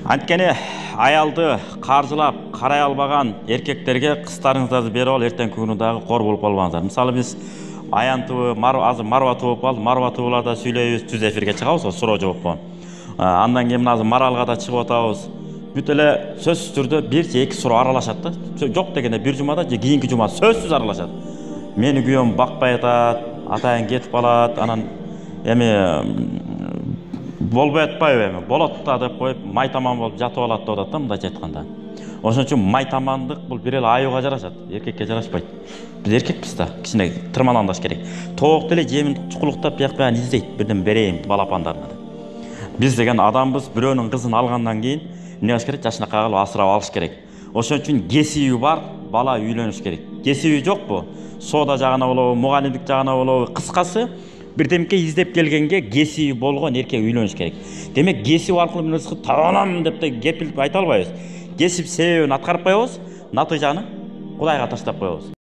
Анткени аялды каржылап карай албаган эркектерге кыздарыңыздарды берип алып, эртең күнү дагы кор болуп калбаңыздар. Мисалы биз Аян ТВ, азыр Марва ТВ болуп калды. Марва ТВларда сүйлөйбүз, түз эфирге чыгабыз, суроо жооп. Андан кийин азыр Маралга да чыгып атабыз. Бүт эле сөзсүз түрдө бир же эки суроо аралашат да. Жок дегенде бир жумада же кийинки жума сөзсүз аралашат. Мени күйөөм бакпай атат, атайын кетип калат, анан эми болбой атпайбы эми, болот да деп коюп, майтаман болуп жатып алат деп атат да, мындайча айтканда. Ошон үчүн майтамандык бул бир эле аюуга жарашат, эркекке жарашпайт. Биз эркекпиз да, кичине тырмаландаш керек. Тоок деле жемин чукулуктап бияк издейт, бирден берейин балапандарына. Биз деген адамбыз, бирөөнүн кызын алгандан кийин эмне кылыш керек? Жашынакай кылып асырап алыш керек. Ошон үчүн кесиби бар бала үйлөнүш керек. Кесиби жокпу? Соода жагына болобу, мугалимдик жагына болобу, кыскасы бирдемке издеп келгенге кесиби болгон эркек үйлөнүш керек. Демек, кесип аркылуу мен рызкы табанам деп да кепилип айта албайбыз. Кесип себебин аткарып коебуз, натыйжаны Кудайга таштап коебуз.